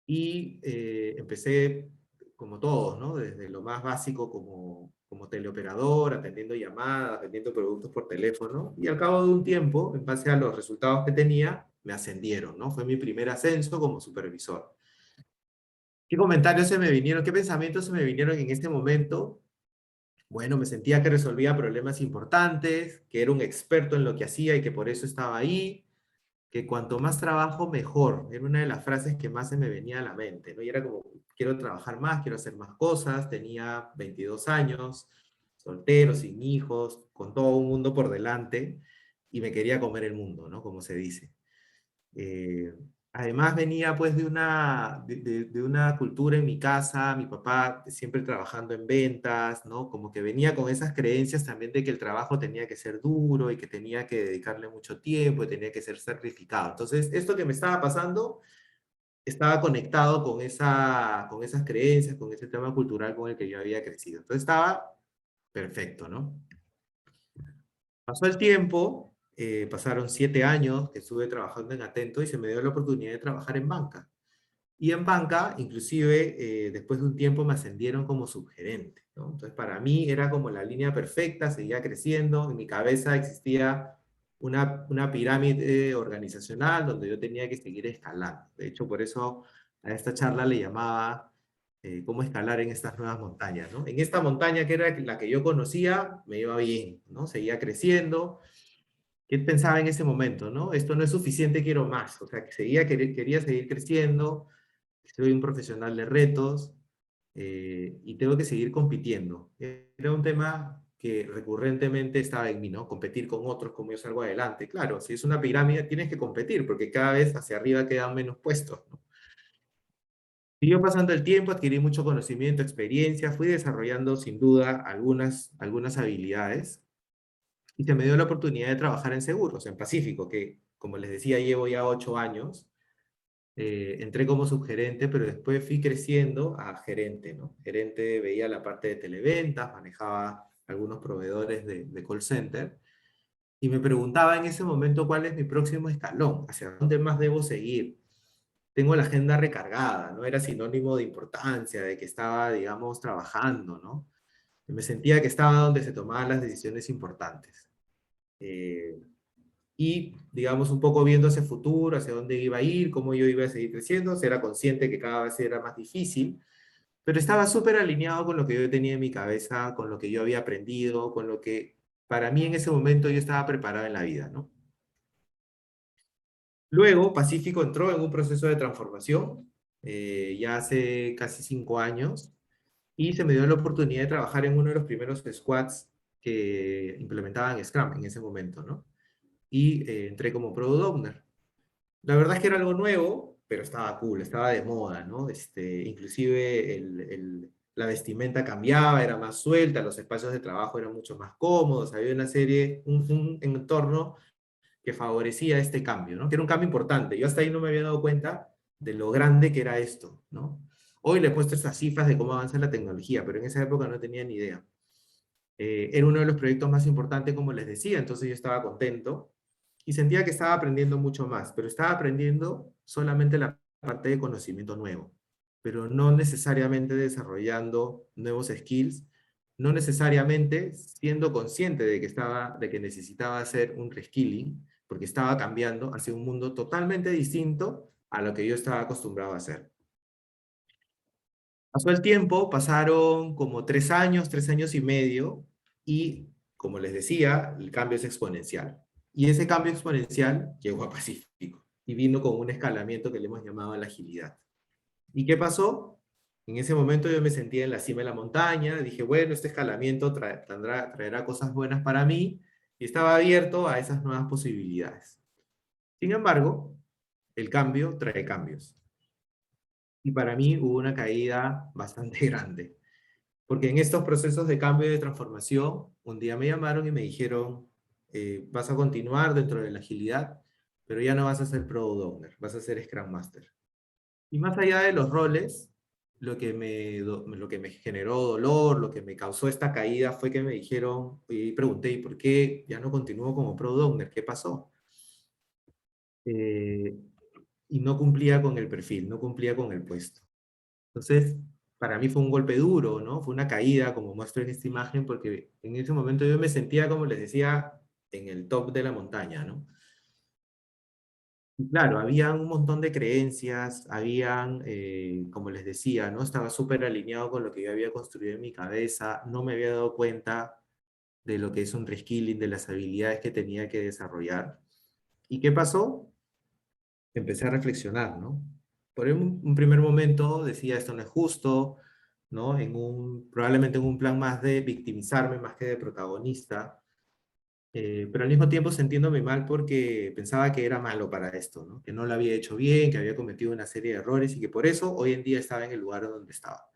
Y empecé como todos, ¿no? Desde lo más básico como teleoperador, atendiendo llamadas, vendiendo productos por teléfono. Y al cabo de un tiempo, en base a los resultados que tenía, me ascendieron, ¿no? Fue mi primer ascenso como supervisor. ¿Qué comentarios se me vinieron? ¿Qué pensamientos se me vinieron en este momento? Bueno, me sentía que resolvía problemas importantes, que era un experto en lo que hacía y que por eso estaba ahí, que cuanto más trabajo, mejor. Era una de las frases que más se me venía a la mente, ¿no? Y era como, quiero trabajar más, quiero hacer más cosas. Tenía 22 años, soltero, sin hijos, con todo un mundo por delante, y me quería comer el mundo, ¿no? Como se dice. Eh, Además venía pues de una cultura en mi casa, mi papá siempre trabajando en ventas, ¿no? Como que venía con esas creencias también de que el trabajo tenía que ser duro y que tenía que dedicarle mucho tiempo y tenía que ser sacrificado. Entonces, esto que me estaba pasando estaba conectado con esas creencias, con ese tema cultural con el que yo había crecido. Entonces estaba perfecto, ¿no? Pasó el tiempo, pasaron 7 años que estuve trabajando en Atento y se me dio la oportunidad de trabajar en banca. Y en banca, inclusive, después de un tiempo me ascendieron como subgerente, ¿no? Entonces, para mí era como la línea perfecta, seguía creciendo, en mi cabeza existía una pirámide organizacional donde yo tenía que seguir escalando. De hecho, por eso a esta charla le llamaba cómo escalar en estas nuevas montañas, ¿no? En esta montaña que era la que yo conocía, me iba bien, ¿no? Seguía creciendo. ¿Qué pensaba en ese momento, no? Esto no es suficiente, quiero más. O sea, que quería seguir creciendo, soy un profesional de retos y tengo que seguir compitiendo. Era un tema que recurrentemente estaba en mí, ¿no? Competir con otros, como yo salgo adelante. Claro, si es una pirámide, tienes que competir, porque cada vez hacia arriba quedan menos puestos, ¿no? Siguió pasando el tiempo, adquirí mucho conocimiento, experiencia, fui desarrollando sin duda algunas habilidades. y se me dio la oportunidad de trabajar en seguros, en Pacífico, que como les decía, llevo ya 8 años. Entré como subgerente, pero después fui creciendo a gerente, ¿no? Gerente, veía la parte de televentas, manejaba algunos proveedores de call center, y me preguntaba en ese momento cuál es mi próximo escalón, hacia dónde más debo seguir. Tengo la agenda recargada, ¿no? Era sinónimo de importancia, de que estaba, digamos, trabajando, ¿no? Me sentía que estaba donde se tomaban las decisiones importantes. Eh, y, digamos, un poco viendo hacia el futuro, hacia dónde iba a ir, cómo yo iba a seguir creciendo, era consciente que cada vez era más difícil, pero estaba súper alineado con lo que yo tenía en mi cabeza, con lo que yo había aprendido, con lo que para mí en ese momento yo estaba preparado en la vida, ¿no? Luego, Pacífico entró en un proceso de transformación, ya hace casi 5 años, y se me dio la oportunidad de trabajar en uno de los primeros squads que implementaban Scrum en ese momento, ¿no? Y entré como Product Owner. La verdad es que era algo nuevo, pero estaba cool, estaba de moda, ¿no? Inclusive la vestimenta cambiaba, era más suelta, los espacios de trabajo eran mucho más cómodos, había una serie, un entorno que favorecía este cambio, ¿no? Que era un cambio importante. Yo hasta ahí no me había dado cuenta de lo grande que era esto, ¿no? Hoy le he puesto estas cifras de cómo avanza la tecnología, pero en esa época no tenía ni idea. Era uno de los proyectos más importantes, como les decía, entonces yo estaba contento y sentía que estaba aprendiendo mucho más, pero estaba aprendiendo solamente la parte de conocimiento nuevo, pero no necesariamente desarrollando nuevos skills, no necesariamente siendo consciente de que necesitaba hacer un reskilling, porque estaba cambiando hacia un mundo totalmente distinto a lo que yo estaba acostumbrado a hacer. Pasó el tiempo, pasaron como 3 años, 3 años y medio, y como les decía, el cambio es exponencial. Y ese cambio exponencial llegó a Pacífico y vino con un escalamiento que le hemos llamado la agilidad. ¿Y qué pasó? En ese momento yo me sentía en la cima de la montaña, dije, bueno, este escalamiento traerá cosas buenas para mí, y estaba abierto a esas nuevas posibilidades. Sin embargo, el cambio trae cambios. Y para mí hubo una caída bastante grande. Porque en estos procesos de cambio y de transformación, un día me llamaron y me dijeron, vas a continuar dentro de la agilidad, pero ya no vas a ser Product Owner, vas a ser Scrum Master. Y más allá de los roles, lo que me generó dolor, lo que me causó esta caída fue que me dijeron, y pregunté, ¿y por qué ya no continúo como Product Owner? ¿Qué pasó? Eh, y no cumplía con el perfil, no cumplía con el puesto. Entonces, para mí fue un golpe duro, ¿no? Fue una caída, como muestro en esta imagen, porque en ese momento yo me sentía, como les decía, en el top de la montaña, ¿no? Y claro, había un montón de creencias, como les decía, ¿no? Estaba súper alineado con lo que yo había construido en mi cabeza, no me había dado cuenta de lo que es un reskilling, de las habilidades que tenía que desarrollar. ¿Y qué pasó? Empecé a reflexionar, ¿no? Por un primer momento decía, esto no es justo, ¿no? Probablemente en un plan más de victimizarme más que de protagonista, pero al mismo tiempo sintiéndome mal porque pensaba que era malo para esto, ¿no? Que no lo había hecho bien, que había cometido una serie de errores y que por eso hoy en día estaba en el lugar donde estaba.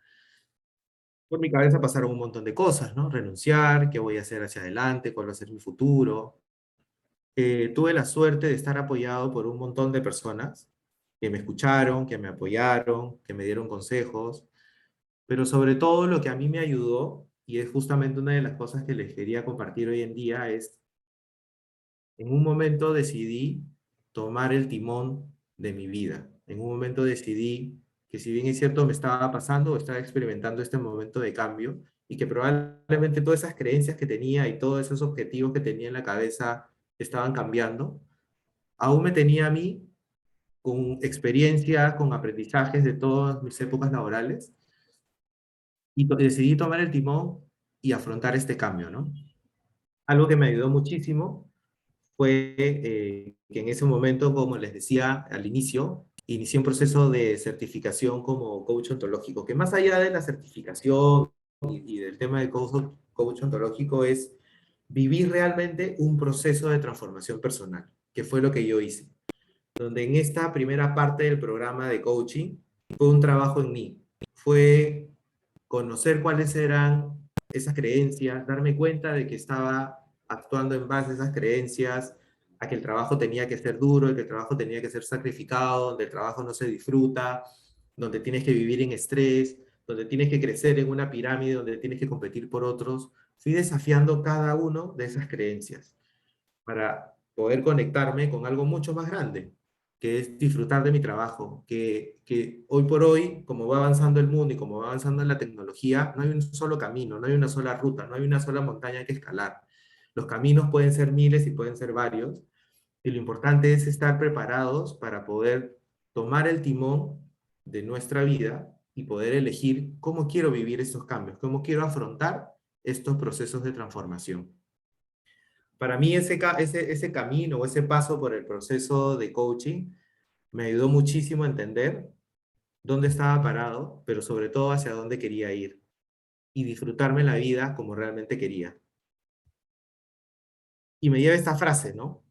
Por mi cabeza pasaron un montón de cosas, ¿no? Renunciar, qué voy a hacer hacia adelante, cuál va a ser mi futuro. Tuve la suerte de estar apoyado por un montón de personas que me escucharon, que me apoyaron, que me dieron consejos, pero sobre todo lo que a mí me ayudó, y es justamente una de las cosas que les quería compartir hoy en día, es en un momento decidí tomar el timón de mi vida. En un momento decidí que si bien es cierto me estaba pasando o estaba experimentando este momento de cambio, y que probablemente todas esas creencias que tenía y todos esos objetivos que tenía en la cabeza estaban cambiando, aún me tenía a mí con experiencia, con aprendizajes de todas mis épocas laborales, y decidí tomar el timón y afrontar este cambio, ¿no? Algo que me ayudó muchísimo fue que en ese momento, como les decía al inicio, inicié un proceso de certificación como coach ontológico, que más allá de la certificación y del tema de coach ontológico es vivir realmente un proceso de transformación personal, que fue lo que yo hice. Donde en esta primera parte del programa de coaching fue un trabajo en mí, fue conocer cuáles eran esas creencias, darme cuenta de que estaba actuando en base a esas creencias, a que el trabajo tenía que ser duro, que el trabajo tenía que ser sacrificado, donde el trabajo no se disfruta, donde tienes que vivir en estrés, donde tienes que crecer en una pirámide, donde tienes que competir por otros. Fui desafiando cada uno de esas creencias para poder conectarme con algo mucho más grande, que es disfrutar de mi trabajo, que hoy por hoy, como va avanzando el mundo y como va avanzando la tecnología, no hay un solo camino, no hay una sola ruta, no hay una sola montaña que escalar. Los caminos pueden ser miles y pueden ser varios, y lo importante es estar preparados para poder tomar el timón de nuestra vida y poder elegir cómo quiero vivir estos cambios, cómo quiero afrontar estos procesos de transformación. Para mí ese camino o ese paso por el proceso de coaching me ayudó muchísimo a entender dónde estaba parado, pero sobre todo hacia dónde quería ir y disfrutarme la vida como realmente quería. Y me lleva esta frase, ¿no?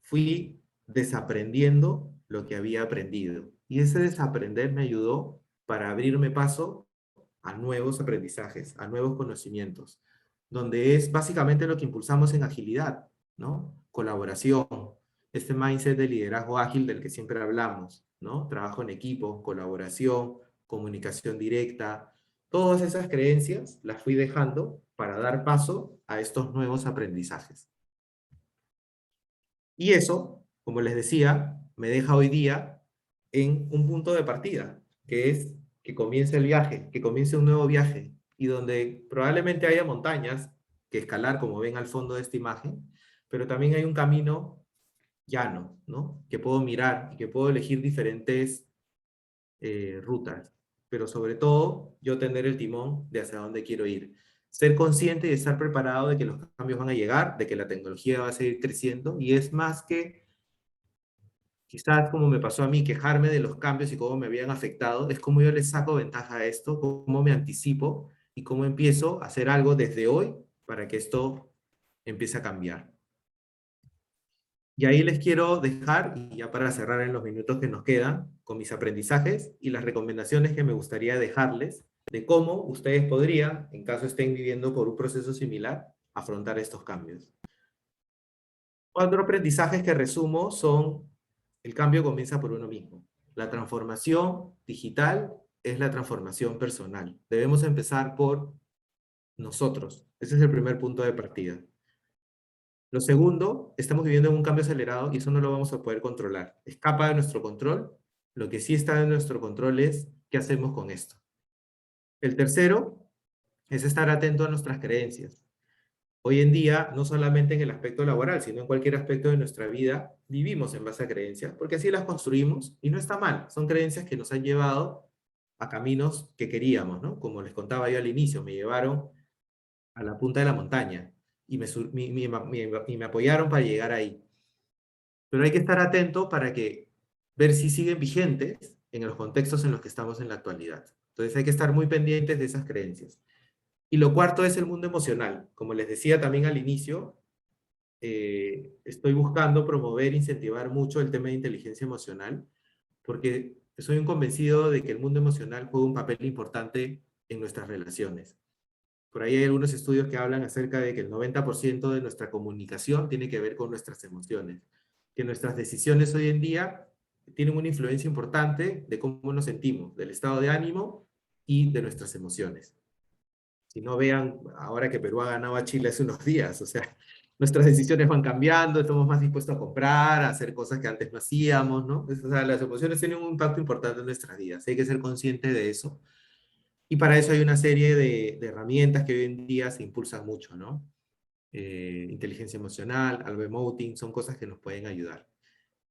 Fui desaprendiendo lo que había aprendido. Y ese desaprender me ayudó para abrirme paso a nuevos aprendizajes, a nuevos conocimientos, donde es básicamente lo que impulsamos en agilidad, ¿no? Colaboración, este mindset de liderazgo ágil del que siempre hablamos, ¿no? Trabajo en equipo, colaboración, comunicación directa, todas esas creencias las fui dejando para dar paso a estos nuevos aprendizajes. Y eso, como les decía, me deja hoy día en un punto de partida, que es que comience el viaje, que comience un nuevo viaje, y donde probablemente haya montañas que escalar, como ven al fondo de esta imagen, pero también hay un camino llano, ¿no? Que puedo mirar y que puedo elegir diferentes rutas, pero sobre todo yo tener el timón de hacia dónde quiero ir. Ser consciente y estar preparado de que los cambios van a llegar, de que la tecnología va a seguir creciendo, y es más que quizás como me pasó a mí, quejarme de los cambios y cómo me habían afectado, es como yo le saco ventaja a esto, cómo me anticipo y cómo empiezo a hacer algo desde hoy para que esto empiece a cambiar. Y ahí les quiero dejar, y ya para cerrar en los minutos que nos quedan, con mis aprendizajes y las recomendaciones que me gustaría dejarles de cómo ustedes podrían, en caso estén viviendo por un proceso similar, afrontar estos cambios. 4 aprendizajes que resumo son: el cambio comienza por uno mismo. La transformación digital es la transformación personal. Debemos empezar por nosotros. Ese es el primer punto de partida. Lo segundo, estamos viviendo en un cambio acelerado y eso no lo vamos a poder controlar. Escapa de nuestro control. Lo que sí está en nuestro control es qué hacemos con esto. El tercero es estar atento a nuestras creencias. Hoy en día, no solamente en el aspecto laboral, sino en cualquier aspecto de nuestra vida, vivimos en base a creencias, porque así las construimos y no está mal. Son creencias que nos han llevado a caminos que queríamos, ¿no? Como les contaba yo al inicio, me llevaron a la punta de la montaña y me apoyaron para llegar ahí. Pero hay que estar atento para ver si siguen vigentes en los contextos en los que estamos en la actualidad. Entonces hay que estar muy pendientes de esas creencias. Y lo cuarto es el mundo emocional. Como les decía también al inicio, estoy buscando promover e incentivar mucho el tema de inteligencia emocional, porque soy un convencido de que el mundo emocional juega un papel importante en nuestras relaciones. Por ahí hay algunos estudios que hablan acerca de que el 90% de nuestra comunicación tiene que ver con nuestras emociones, que nuestras decisiones hoy en día tienen una influencia importante de cómo nos sentimos, del estado de ánimo y de nuestras emociones. Si no, vean ahora que Perú ha ganado a Chile hace unos días, o sea, nuestras decisiones van cambiando, estamos más dispuestos a comprar, a hacer cosas que antes no hacíamos, ¿no? O sea, las emociones tienen un impacto importante en nuestras vidas, hay que ser consciente de eso. Y para eso hay una serie de herramientas que hoy en día se impulsan mucho, ¿no? Inteligencia emocional, algo emoting, son cosas que nos pueden ayudar.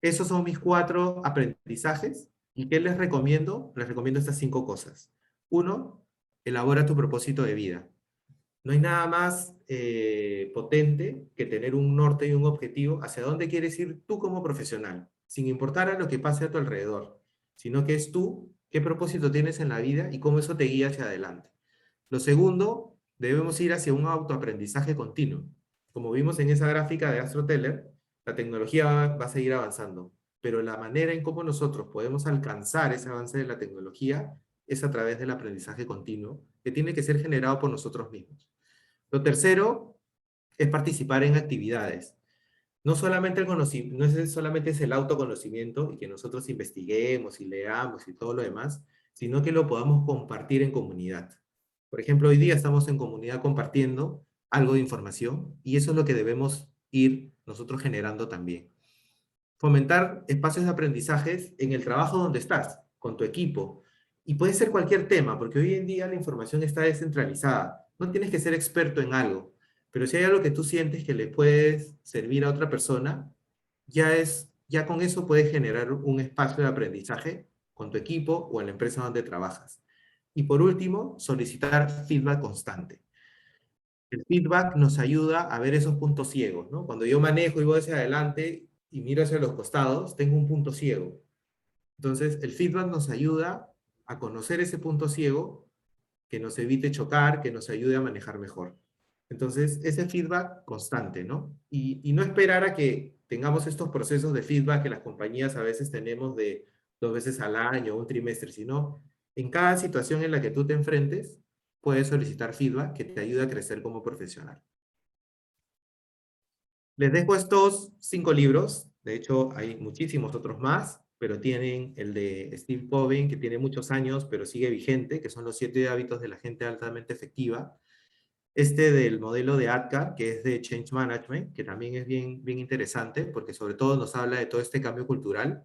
Esos son mis 4 aprendizajes. ¿Y qué les recomiendo? Les recomiendo estas 5 cosas. 1, elabora tu propósito de vida. No hay nada más potente que tener un norte y un objetivo hacia dónde quieres ir tú como profesional, sin importar a lo que pase a tu alrededor, sino que es tú, qué propósito tienes en la vida y cómo eso te guía hacia adelante. Lo segundo, debemos ir hacia un autoaprendizaje continuo. Como vimos en esa gráfica de Astro Teller, la tecnología va a seguir avanzando, pero la manera en cómo nosotros podemos alcanzar ese avance de la tecnología es a través del aprendizaje continuo, que tiene que ser generado por nosotros mismos. Lo tercero es participar en actividades. No solamente el conocimiento, no es solamente es el autoconocimiento y que nosotros investiguemos y leamos y todo lo demás, sino que lo podamos compartir en comunidad. Por ejemplo, hoy día estamos en comunidad compartiendo algo de información y eso es lo que debemos ir nosotros generando también. Fomentar espacios de aprendizajes en el trabajo donde estás, con tu equipo. Y puede ser cualquier tema, porque hoy en día la información está descentralizada. No tienes que ser experto en algo, pero si hay algo que tú sientes que le puedes servir a otra persona, ya con eso puedes generar un espacio de aprendizaje con tu equipo o en la empresa donde trabajas. Y por último, solicitar feedback constante. El feedback nos ayuda a ver esos puntos ciegos, ¿no? Cuando yo manejo y voy hacia adelante y miro hacia los costados, tengo un punto ciego. Entonces, el feedback nos ayuda a conocer ese punto ciego que nos evite chocar, que nos ayude a manejar mejor. Entonces, ese feedback constante, ¿no? Y no esperar a que tengamos estos procesos de feedback que las compañías a veces tenemos de 2 veces al año, un trimestre, sino en cada situación en la que tú te enfrentes, puedes solicitar feedback que te ayude a crecer como profesional. Les dejo estos 5 libros, de hecho hay muchísimos otros más, pero tienen el de Steve Covey, que tiene muchos años, pero sigue vigente, que son los 7 hábitos de la gente altamente efectiva. Este del modelo de ADKAR, que es de Change Management, que también es bien, bien interesante, porque sobre todo nos habla de todo este cambio cultural.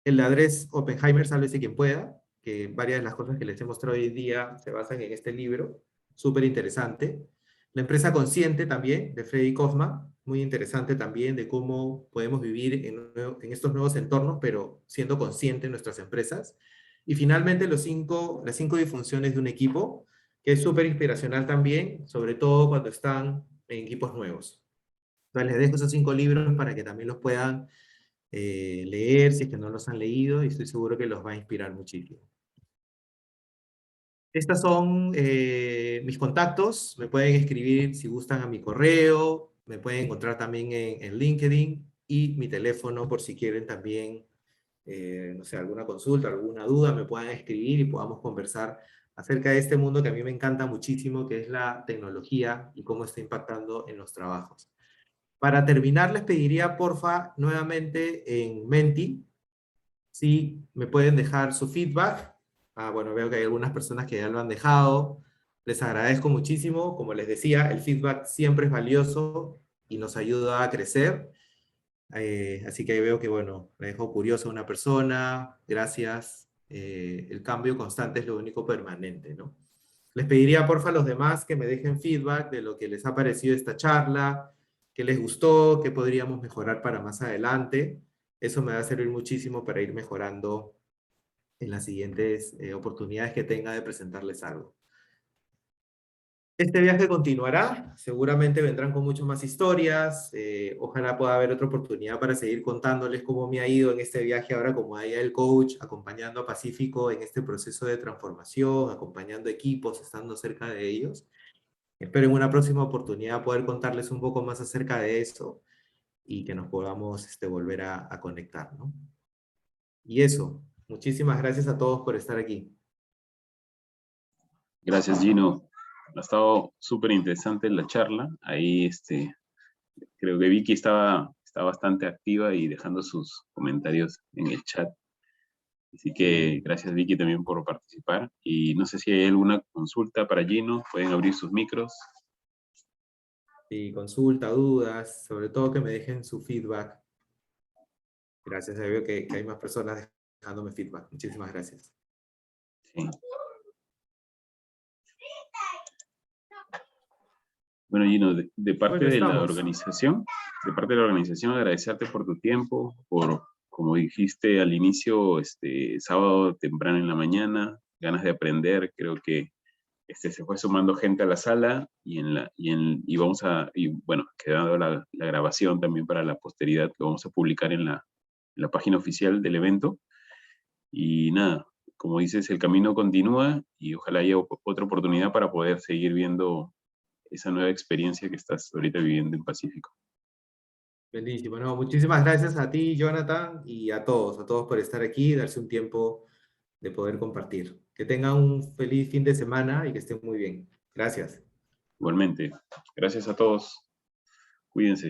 El de Andrés Oppenheimer, sálvese quien pueda, que varias de las cosas que les he mostrado hoy en día se basan en este libro, súper interesante. La empresa consciente también, de Freddy Kaufman, muy interesante también de cómo podemos vivir en estos nuevos entornos, pero siendo conscientes de nuestras empresas. Y finalmente las 5 disfunciones de un equipo, que es súper inspiracional también, sobre todo cuando están en equipos nuevos. Entonces les dejo esos 5 libros para que también los puedan leer si es que no los han leído y estoy seguro que los va a inspirar muchísimo. Estas son mis contactos, me pueden escribir si gustan a mi correo, me pueden encontrar también en LinkedIn y mi teléfono por si quieren también, no sé, alguna consulta, alguna duda, me puedan escribir y podamos conversar acerca de este mundo que a mí me encanta muchísimo, que es la tecnología y cómo está impactando en los trabajos. Para terminar, les pediría, porfa, nuevamente en Menti, si me pueden dejar su feedback. Bueno, veo que hay algunas personas que ya lo han dejado. Les agradezco muchísimo. Como les decía, el feedback siempre es valioso y nos ayuda a crecer. Así que veo que, bueno, me dejó curioso una persona. Gracias. El cambio constante es lo único permanente, ¿no? Les pediría, porfa, a los demás que me dejen feedback de lo que les ha parecido esta charla, qué les gustó, qué podríamos mejorar para más adelante. Eso me va a servir muchísimo para ir mejorando en las siguientes oportunidades que tenga de presentarles algo. Este viaje continuará, seguramente vendrán con mucho más historias, ojalá pueda haber otra oportunidad para seguir contándoles cómo me ha ido en este viaje ahora como el coach, acompañando a Pacífico en este proceso de transformación, acompañando equipos, estando cerca de ellos. Espero en una próxima oportunidad poder contarles un poco más acerca de eso y que nos podamos volver a conectar, ¿no? Y eso, muchísimas gracias a todos por estar aquí. Gracias, Gino. Ha estado súper interesante la charla. Ahí creo que Vicky está bastante activa y dejando sus comentarios en el chat. Así que gracias, Vicky, también por participar. Y no sé si hay alguna consulta para Gino. Pueden abrir sus micros. Sí, consulta, dudas, sobre todo que me dejen su feedback. Gracias, veo que hay más personas dejándome feedback. Muchísimas gracias. Sí. Bueno, Gino, de parte de la organización, agradecerte por tu tiempo, por, como dijiste al inicio, sábado temprano en la mañana, ganas de aprender. Creo que se fue sumando gente a la sala y bueno, quedando la grabación también para la posteridad que vamos a publicar en la página oficial del evento. Y nada, como dices, el camino continúa y ojalá haya otra oportunidad para poder seguir viendo esa nueva experiencia que estás ahorita viviendo en Pacífico. Buenísimo. No, muchísimas gracias a ti, Jonathan, y a todos por estar aquí y darse un tiempo de poder compartir. Que tengan un feliz fin de semana y que estén muy bien. Gracias. Igualmente. Gracias a todos. Cuídense.